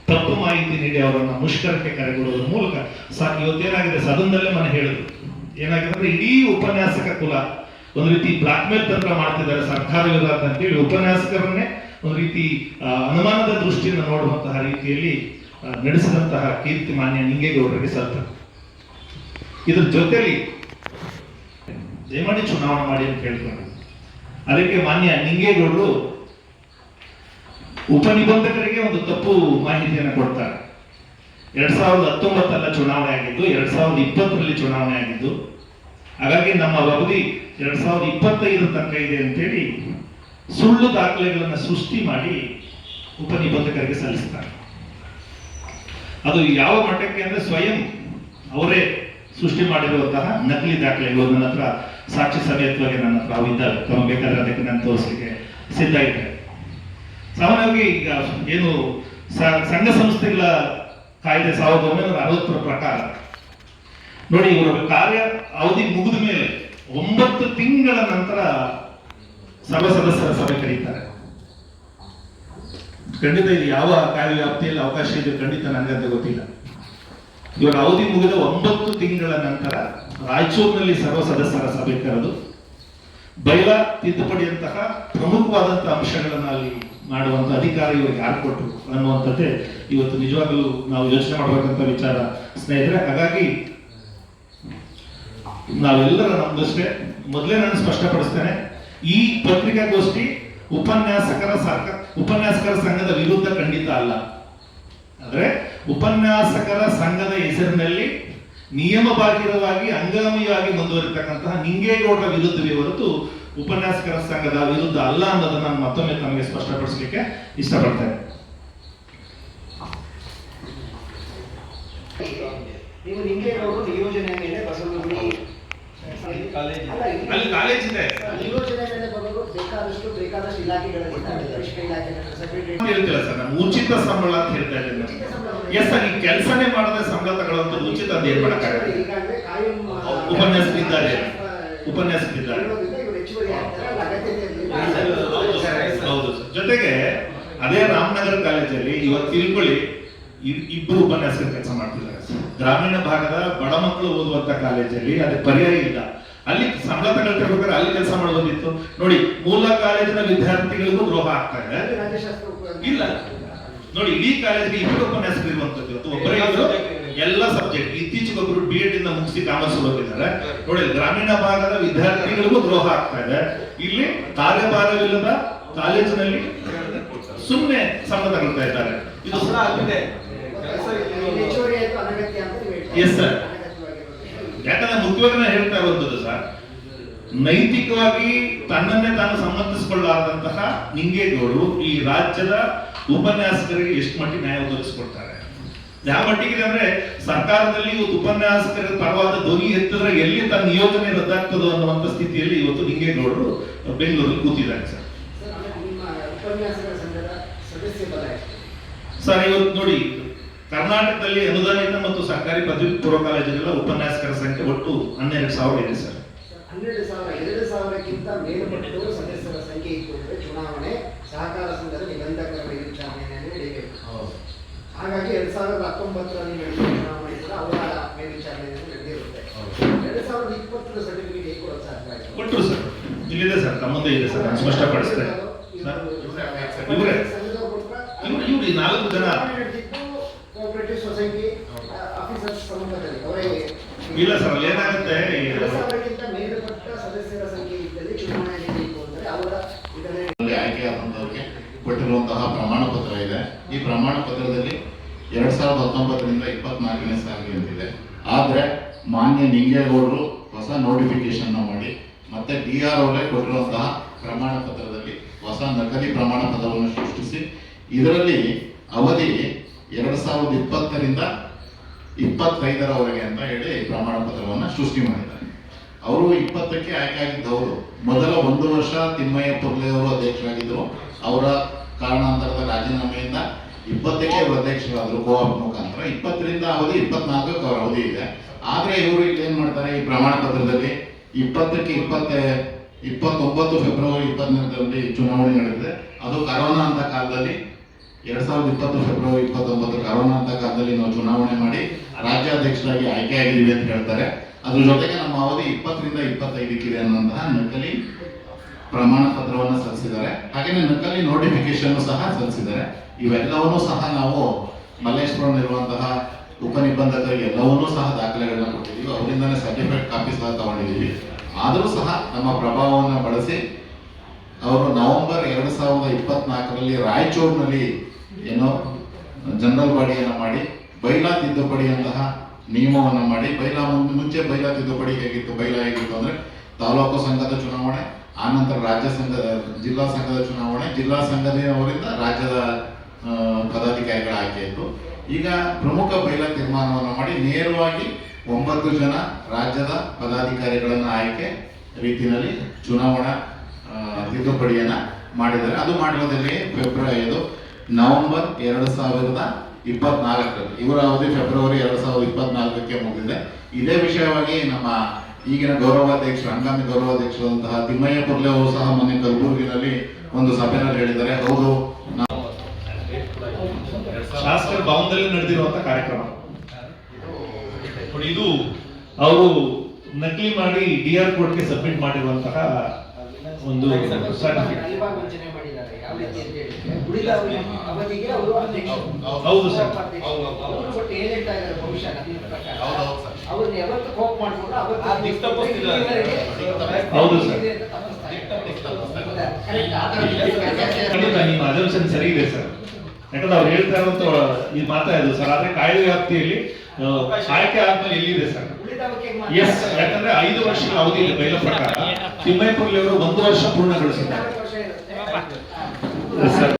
ತಪ್ಪು ಮಾಹಿತಿ ನೀಡಿ ಅವರನ್ನು ಮುಷ್ಕರಕ್ಕೆ ಕರೆಗೊಡುವುದರ ಮೂಲಕ ಇವತ್ತೇನಾಗಿದೆ ಸದನದಲ್ಲೇ ಮನೆ ಹೇಳಿದ್ರು ಏನಾಗಿದೆ ಅಂದ್ರೆ ಇಡೀ ಉಪನ್ಯಾಸಕ ಕುಲ ಒಂದು ರೀತಿ ಬ್ಲಾಕ್ ಮೇಲ್ ತಂತ್ರ ಮಾಡ್ತಿದ್ದಾರೆ ಸರ್ಕಾರ ವಿರೋಧ ಅಂತೇಳಿ ಉಪನ್ಯಾಸಕರನ್ನೇ ಒಂದು ರೀತಿ ಅನುಮಾನದ ದೃಷ್ಟಿಯಿಂದ ನೋಡುವಂತಹ ರೀತಿಯಲ್ಲಿ ನಡೆಸಿದಂತಹ ಕೀರ್ತಿ ಮಾನ್ಯ ನಿಂಗೇಗೌಡರಿಗೆ ಸಲ್ತ. ಇದ್ರ ಜೊತೆಲಿ ದಯಮಾಡಿ ಚುನಾವಣೆ ಮಾಡಿ ಅಂತ ಕೇಳ್ಕೊಂಡು ಅದಕ್ಕೆ ಮಾನ್ಯ ನಿಂಗೇಗೌಡರು ಉಪನಿಬಂಧಕರಿಗೆ ಒಂದು ತಪ್ಪು ಮಾಹಿತಿಯನ್ನು ಕೊಡ್ತಾರೆ. 2019 ಚುನಾವಣೆ ಆಗಿದ್ದು 2020 ಚುನಾವಣೆ ಆಗಿದ್ದು, ಹಾಗಾಗಿ ನಮ್ಮ ಅವಧಿ 2025 ತನಕ ಇದೆ ಅಂತೇಳಿ ಸುಳ್ಳು ದಾಖಲೆಗಳನ್ನು ಸೃಷ್ಟಿ ಮಾಡಿ ಉಪನಿಬಂಧಕರಿಗೆ ಸಲ್ಲಿಸ್ತಾರೆ. ಅದು ಯಾವ ಮಟ್ಟಕ್ಕೆ ಅಂದ್ರೆ ಸ್ವಯಂ ಅವರೇ ಸೃಷ್ಟಿ ಮಾಡಿರುವಂತಹ ನಕಲಿ ದಾಖಲೆಗಳು ನನ್ನ ಹತ್ರ ಸಾಕ್ಷಿ ಸಮೇತವಾಗಿ ನನ್ನ ಹತ್ರ ಅವಿದ್ದಾವೆ. ತಮ್ಮ ಬೇಕಾದ್ರೆ ಅದಕ್ಕೆ ನಾನು ತೋರಿಸಲಿಕ್ಕೆ ಸಿದ್ಧ ಇದೆ. ಸಾಮಾನ್ಯವಾಗಿ ಈಗ ಏನು ಸಂಘ ಸಂಸ್ಥೆಗಳ ಕಾಯ್ದೆ 1960 ಪ್ರಕಾರ ನೋಡಿ, ಇವರ ಕಾರ್ಯ ಅವಧಿ ಮುಗಿದ ಮೇಲೆ 9 ತಿಂಗಳ ನಂತರ ಸರ್ವ ಸದಸ್ಯರ ಸಭೆ ಕರೀತಾರೆ. ಖಂಡಿತ ಇದು ಯಾವ ಕಾರ್ಯವ್ಯಾಪ್ತಿಯಲ್ಲಿ ಅವಕಾಶ ಇದೆ ಖಂಡಿತ ನನಗಂತ ಗೊತ್ತಿಲ್ಲ. ಇವರ ಅವಧಿ ಮುಗಿದ 9 ತಿಂಗಳ ನಂತರ ರಾಯಚೂರಿನಲ್ಲಿ ಸರ್ವ ಸದಸ್ಯರ ಸಭೆ ಕರೆದು ಬೈಲಾ ತಿದ್ದುಪಡಿಯಂತಹ ಪ್ರಮುಖವಾದಂತಹ ಅಂಶಗಳನ್ನು ಅಲ್ಲಿ ಮಾಡುವಂತ ಅಧಿಕಾರ ಇವರಿಗೆ ಯಾರು ಕೊಟ್ಟರು ಅನ್ನುವಂಥದ್ದೇ ಇವತ್ತು ನಿಜವಾಗಲೂ ನಾವು ಯೋಚನೆ ಮಾಡಬೇಕಂತ ವಿಚಾರ ಸ್ನೇಹಿತರೆ. ಹಾಗಾಗಿ ನಾವೆಲ್ಲರ ನಮ್ದಷ್ಟೇ ಮೊದಲೇ ನಾನು ಸ್ಪಷ್ಟಪಡಿಸ್ತೇನೆ, ಈ ಪತ್ರಿಕಾಗೋಷ್ಠಿ ಉಪನ್ಯಾಸಕರ ಸಂಘದ ವಿರುದ್ಧ ಖಂಡಿತ ಅಲ್ಲ. ಆದ್ರೆ ಉಪನ್ಯಾಸಕರ ಸಂಘದ ಹೆಸರಿನಲ್ಲಿ ನಿಯಮಬಾಹಿರವಾಗಿ ಹಂಗಾಮಿಯಾಗಿ ಮುಂದುವರಿತಕ್ಕಂತಹ ನಿಂಗೇಗೌಡರ ವಿರುದ್ಧವೇ ಹೊರತು ಉಪನ್ಯಾಸಕರ ಸಂಘದ ವಿರುದ್ಧ ಅಲ್ಲ ಅನ್ನೋದನ್ನ ನಾನು ಮತ್ತೊಮ್ಮೆ ತಮಗೆ ಸ್ಪಷ್ಟಪಡಿಸಲಿಕ್ಕೆ ಇಷ್ಟಪಡ್ತೇನೆ. ನೀವು ನಿಂಗೇಗೌಡರು ನಿಯೋಜನೆ ಮೇಲೆ ಬಸವನಗುಡಿ ಅಲ್ಲಿ ಕಾಲೇಜ್ ಇದೆ, ನಿಯೋಜನೆ ಮೇಲೆ ಬರೋದು ಬೇಕಾದಷ್ಟು ಇಲಾಖೆಗಳಲ್ಲಿ ಹೇಳ್ತಿಲ್ಲ ಸರ್. ನಾನು ಉಚಿತ ಸಂಬಳ ಅಂತ ಹೇಳ್ತಾ ಇದ್ದೇನೆ. ಎಸ್ ಸರ್, ಈ ಕೆಲಸನೇ ಮಾಡದೆ ಸಂಬಳ ತಗೊಳ್ಳುವಂಥದ್ದು ಉಚಿತ ಅಂತ ಏನ್ ಮಾಡಕ್ಕಾಗಲ್ಲ. ಉಪನ್ಯಾಸಕರಿದ್ದಾರೆ ಹೌದು ಸರ್. ಜೊತೆಗೆ ಅದೇ ರಾಮನಗರ ಕಾಲೇಜಲ್ಲಿ ಇವತ್ತು ತಿಳ್ಕೊಳ್ಳಿ, ಇಬ್ಬರು ಉಪನ್ಯಾಸಕರು ಕೆಲಸ ಮಾಡ್ತಿದ್ದಾರೆ. ಗ್ರಾಮೀಣ ಭಾಗದ ಬಡ ಮಕ್ಕಳು ಓದುವಂತ ಕಾಲೇಜಲ್ಲಿ ಅದೇ ಪರ್ಯಾಯ ಇಲ್ಲ. ಅಲ್ಲಿ ಸಂಬಳ ತಗೊಳ್ತಿರ್ಬೇಕಾದ್ರೆ ಅಲ್ಲಿ ಕೆಲಸ ಮಾಡೋದಿತ್ತು ನೋಡಿ. ಮೂಲ ಕಾಲೇಜಿನ ವಿದ್ಯಾರ್ಥಿಗಳಿಗೂ ದ್ರೋಹ ಆಗ್ತಾ ಇದೆ. ಇಲ್ಲ ನೋಡಿ, ಇಡೀ ಕಾಲೇಜಿಗೆ ಇಬ್ಬರು ಉಪನ್ಯಾಸಕರು ಇರುವಂತದ್ದು. ಇವತ್ತು ಒಬ್ಬರೇ ಇದ್ರು ಎಲ್ಲ ಸಬ್ಜೆಕ್ಟ್. ಇತ್ತೀಚೆಗೆ ಒಬ್ಬರು BEd ಇಂದ ಮುಗಿಸಿ ಕಾಮರ್ಸ್ ಓದಿದ್ದಾರೆ ನೋಡಿ. ಗ್ರಾಮೀಣ ಭಾಗದ ವಿದ್ಯಾರ್ಥಿಗಳಿಗೂ ದ್ರೋಹ ಆಗ್ತಾ ಇದೆ. ಇಲ್ಲಿ ಕಾರ್ಯಭಾರವಿಲ್ಲದ ಕಾಲೇಜಿನಲ್ಲಿ ಸುಮ್ಮನೆ ಸಂಬಳ ತಗೊಳ್ತಾ ಇದ್ದಾರೆ. ಇದು ಎಸ್ ಸರ್. ಯಾಕಂದ್ರೆ ಮುಖ್ಯವಾಗಿ ನಾನು ಹೇಳ್ತಾ ಇರುವಂತದ್ದು ಸರ್, ನೈತಿಕವಾಗಿ ತನ್ನನ್ನೇ ತಾನು ಸಮರ್ಥಿಸಿಕೊಳ್ಳಾದಂತಹ ನಿಂಗೇಗೌಡರು ಈ ರಾಜ್ಯದ ಉಪನ್ಯಾಸಕರಿಗೆ ಎಷ್ಟು ಮಟ್ಟಿಗೆ ನ್ಯಾಯ ಒದಗಿಸಿಕೊಡ್ತಾರೆ, ಯಾವ ಮಟ್ಟಿಗೆ ಅಂದ್ರೆ ಸರ್ಕಾರದಲ್ಲಿ ಇವತ್ತು ಉಪನ್ಯಾಸಕರ ಪರವಾದ ಧ್ವನಿ ಎತ್ತಿದ್ರೆ ಎಲ್ಲಿ ತನ್ನ ನಿಯೋಜನೆ ರದ್ದಾಗ್ತದೋ ಅನ್ನುವಂತ ಸ್ಥಿತಿಯಲ್ಲಿ ಇವತ್ತು ನಿಂಗೇಗೌಡರು ಬೆಂಗಳೂರಲ್ಲಿ ಕೂತಿದ್ದಾರೆ ಸರ್. ಸರ್ ಇವತ್ತು ನೋಡಿ, ಕರ್ನಾಟಕದಲ್ಲಿ ಅನುದಾನಿತ ಮತ್ತು ಸರ್ಕಾರಿ ಪದವಿ ಪೂರ್ವ ಕಾಲೇಜುಗಳ ಉಪನ್ಯಾಸಕರ ಸಂಖ್ಯೆ ಒಟ್ಟು 12,000 ಇದೆ ಸರ್. 12,000ಕ್ಕಿಂತ ಮೇಲ್ಪಟ್ಟು ಸದಸ್ಯರ ಸಂಖ್ಯೆ ಇತ್ತು ಅಂದರೆ ಚುನಾವಣೆ ಸಹಕಾರ ಸಂಘದ ನಿಬಂಧಕರ ಮೇಲ್ವಿಚಾರಣೆಯನ್ನು ನಡೆಯಬೇಕು. ಹಾಗಾಗಿ 2019ರಲ್ಲಿ ನಡೆದ ಚುನಾವಣೆ ಕೂಡ ಅವರ ಮೇಲ್ವಿಚಾರಣೆಯನ್ನು ನಡೆದಿರುತ್ತೆ. 2020 ಸರ್ಟಿಫಿಕೇಟ್ ಹೇಗೆ ಕೊಡೋದು ಸಾಧ್ಯ ಆಯಿತು? ಕೊಟ್ಟರು ಸರ್, ಇಲ್ಲಿದೆ ಸರ್, ತಮ್ಮದೇ ಇದೆ ಸರ್, ನಾನು ಸ್ಪಷ್ಟಪಡಿಸ್ತೇನೆ. ಇವರೇ 4 ಜನ ಕೋಆಪರೇಟಿವ್ ಸೊಸೈಟಿ ಆಫೀಸರ್ಸ್ ಸಮ್ಮುಖದಲ್ಲಿ ಅವರೇ ಇಲ್ಲ ಸರ್. ಅಲ್ಲಿ ಏನಾಗುತ್ತೆ, 2000ಕ್ಕಿಂತ ಮೇಲ್ಪಟ್ಟ ಸದಸ್ಯರ ಸಂಖ್ಯೆ ಇದ್ದಲ್ಲಿ ಚುನಾವಣೆ ನಡೆಯಬೇಕು ಅಂದರೆ ಅವರ ಆಯ್ಕೆಯಾದಂಥವ್ರಿಗೆ ಕೊಟ್ಟಿರುವಂತಹ ಪ್ರಮಾಣ ಪತ್ರ ಇದೆ. ಈ ಪ್ರಮಾಣ ಪತ್ರದಲ್ಲಿ 2019ರಿಂದ 24ನೇ ಸಾಲಿಗೆ ಅಂತಿದೆ. ಆದರೆ ಮಾನ್ಯ ನಿಂಗೇಗೌಡರು ಹೊಸ ನೋಟಿಫಿಕೇಶನ್ ಮಾಡಿ ಮತ್ತೆ DR ಅವರೇ ಕೊಟ್ಟಿರುವಂತಹ ಪ್ರಮಾಣ ಪತ್ರದಲ್ಲಿ ಹೊಸ ನಕಲಿ ಪ್ರಮಾಣ ಪತ್ರವನ್ನು ಸೃಷ್ಟಿಸಿ ಇದರಲ್ಲಿ ಅವಧಿ 2020ರಿಂದ 25ರವರೆಗೆ ಅಂತ ಹೇಳಿ ಪ್ರಮಾಣ ಪತ್ರವನ್ನು ಸೃಷ್ಟಿ ಮಾಡಿದ್ದಾರೆ. ಅವರು 20ಕ್ಕೆ ಆಯ್ಕೆ ಆಗಿದ್ದವರು ಮೊದಲ 1 ವರ್ಷ ತಿಮ್ಮಯ್ಯ ಪೊರ್ಲೆ ಅವರು ಅಧ್ಯಕ್ಷರಾಗಿದ್ದರು. ಅವರ ಕಾರಣಾಂತರದ ರಾಜೀನಾಮೆಯಿಂದ 20ಕ್ಕೆ ಅವರು ಅಧ್ಯಕ್ಷರಾದರು ಕೋಆಪ್ ಮುಖಾಂತರ. 20ರಿಂದ ಅವಧಿ 24ಕ್ಕೆ ಅವರ ಅವಧಿ ಇದೆ. ಆದರೆ ಇವರು ಇಲ್ಲಿ ಏನ್ ಮಾಡ್ತಾರೆ, ಈ ಪ್ರಮಾಣ ಪತ್ರದಲ್ಲಿ 20ಕ್ಕೆ 29 ಫೆಬ್ರವರಿ 24ರಲ್ಲಿ ಚುನಾವಣೆ ನಡೆದಿದೆ. ಅದು ಕರೋನಾ ಅಂತ ಕಾಲದಲ್ಲಿ 2020 ಫೆಬ್ರವರಿ 29 ಕರೋನಾ ಅಂತ ಕಾಲದಲ್ಲಿ ನಾವು ಚುನಾವಣೆ ಮಾಡಿ ರಾಜ್ಯಾಧ್ಯಕ್ಷರಾಗಿ ಆಯ್ಕೆಯಾಗಿದ್ದೀವಿ ಅಂತ ಹೇಳ್ತಾರೆ. ಅದ್ರ ಜೊತೆಗೆ ನಮ್ಮ ಅವಧಿ 20 ರಿಂದ 25 ಇದೆ ಅನ್ನುವಂತಹ ನಕಲಿ ಪ್ರಮಾಣ ಪತ್ರವನ್ನು ಸಲ್ಲಿಸಿದ್ದಾರೆ. ಹಾಗೆಯೇ ನಕಲಿ ನೋಟಿಫಿಕೇಶನ್ ಸಹ ಸಲ್ಲಿಸಿದ್ದಾರೆ. ಇವೆಲ್ಲವನ್ನೂ ಸಹ ನಾವು ಮಲ್ಲೇಶ್ವರದಲ್ಲಿರುವಂತಹ ಉಪನಿಬಂಧಕರಿಗೆ ಎಲ್ಲವನ್ನೂ ಸಹ ದಾಖಲೆಗಳನ್ನ ಕೊಟ್ಟಿದ್ದೀವಿ. ಅವರಿಂದನೇ ಸರ್ಟಿಫಿಕೇಟ್ ಕಾಪಿ ಸಹ ತಗೊಂಡಿದ್ದೀವಿ. ಆದರೂ ಸಹ ನಮ್ಮ ಪ್ರಭಾವವನ್ನು ಬಳಸಿ ಅವರು ನವೆಂಬರ್ 2024ರಲ್ಲಿ ರಾಯಚೂರಿನಲ್ಲಿ ಏನೋ ಜನರಲ್ ಬಾಡಿಯನ್ನು ಮಾಡಿ ಬೈಲಾ ತಿದ್ದುಪಡಿಯಂತಹ ನಿಯಮವನ್ನು ಮಾಡಿ ಮುಂಚೆ ಬೈಲಾ ತಿದ್ದುಪಡಿ ಹೇಗಿತ್ತು, ಬೈಲಾ ಹೇಗಿತ್ತು ಅಂದ್ರೆ ತಾಲೂಕು ಸಂಘದ ಚುನಾವಣೆ, ಆನಂತರ ರಾಜ್ಯ ಸಂಘದ ಜಿಲ್ಲಾ ಸಂಘದ ಚುನಾವಣೆ, ಜಿಲ್ಲಾ ಸಂಘದವರಿಂದ ರಾಜ್ಯದ ಪದಾಧಿಕಾರಿಗಳ ಆಯ್ಕೆ ಇತ್ತು. ಈಗ ಪ್ರಮುಖ ಬೈಲಾ ತೀರ್ಮಾನವನ್ನು ಮಾಡಿ ನೇರವಾಗಿ 9 ಜನ ರಾಜ್ಯದ ಪದಾಧಿಕಾರಿಗಳನ್ನ ಆಯ್ಕೆ ರೀತಿಯಲ್ಲಿ ಚುನಾವಣಾ ತಿದ್ದುಪಡಿಯನ್ನ ಮಾಡಿದ್ದಾರೆ. ಅದು ಮಾಡಿರೋದಲ್ಲಿ ನವೆಂಬರ್ 2024 ಇವರ ಅವಧಿ ಫೆಬ್ರವರಿ 2024ಕ್ಕೆ ಮುಗಿದಿದೆ. ಇದೇ ವಿಷಯವಾಗಿ ನಮ್ಮ ಈಗಿನ ಗೌರವಾಧ್ಯಕ್ಷರು, ಹಂಗಾಮಿ ಗೌರವಾಧ್ಯಕ್ಷರಾದಂತಹ ತಿಮ್ಮಯ್ಯ ಪುರ್ಲೆ ಅವರು ಸಹ ಮೊನ್ನೆ ಕಲಬುರಗಿನಲ್ಲಿ ಒಂದು ಸಭೆಯಲ್ಲಿ ಹೇಳಿದ್ದಾರೆ. ಹೌದು, ಶಾಸಕರ ಭವನದಲ್ಲಿ ನಡೆದಿರುವಂತಹ ಕಾರ್ಯಕ್ರಮ ಇದು ಅವರು ನಕಲಿ ಮಾಡಿ DR ಕೋರ್ಟ್ಗೆ ಸಬ್ಮಿಟ್ ಮಾಡಿರುವಂತಹ ಒಂದು ಸರ್ಟಿಫಿಕೇಟ್. ಅಲಿಬಾಗ್ ವಂಚನೆ ಮಾಡಿದ್ದಾರೆ. ಯಾವ ರೀತಿ ಅಂತ ಹೇಳಿದ್ರೆ ಉಳಿದ ಅವಧಿಗೆ ಅವರು ಅಧ್ಯಕ್ಷರು, ಹೌದು ಸರ್, ಅವರು ಒಟ್ಟು ಏಜೆಂಟ್ ಆಗಿದ್ದಾರೆ ಬಹುಶಃ ನನ್ನ ಪ್ರಕಾರ. ಅವ್ರನ್ನ ಯಾವತ್ತು ಕೋಪ್ ಮಾಡ್ಕೊಂಡು ಹೌದು ಸರ್, ಖಂಡಿತ ನಿಮ್ಮ ಅಸಂಪ್ಷನ್ ಸರಿ ಇದೆ ಸರ್. ಯಾಕಂದ್ರೆ ಅವ್ರು ಹೇಳ್ತಾ ಇರುವಂತ ಇದು ಮಾತಾಡಿದ್ರು ಸರ್. ಆದ್ರೆ ಕಾಯ್ದೆ ವ್ಯಾಪ್ತಿಯಲ್ಲಿ ಆಯ್ಕೆ ಆದ್ಮೇಲೆ ಎಲ್ಲಿದೆ ಸರ್? ಎಸ್, ಯಾಕಂದ್ರೆ 5 ವರ್ಷಗಳ ಅವಧಿ ಇದೆ ಬೈಲ ಪ್ರಕಾರ. ತಿಮ್ಮಯ್ಯ ಪುರ್ಲೆ ಅವರು 1 ವರ್ಷ ಪೂರ್ಣಗೊಳಿಸಿದ್ದಾರೆ ಸರ್.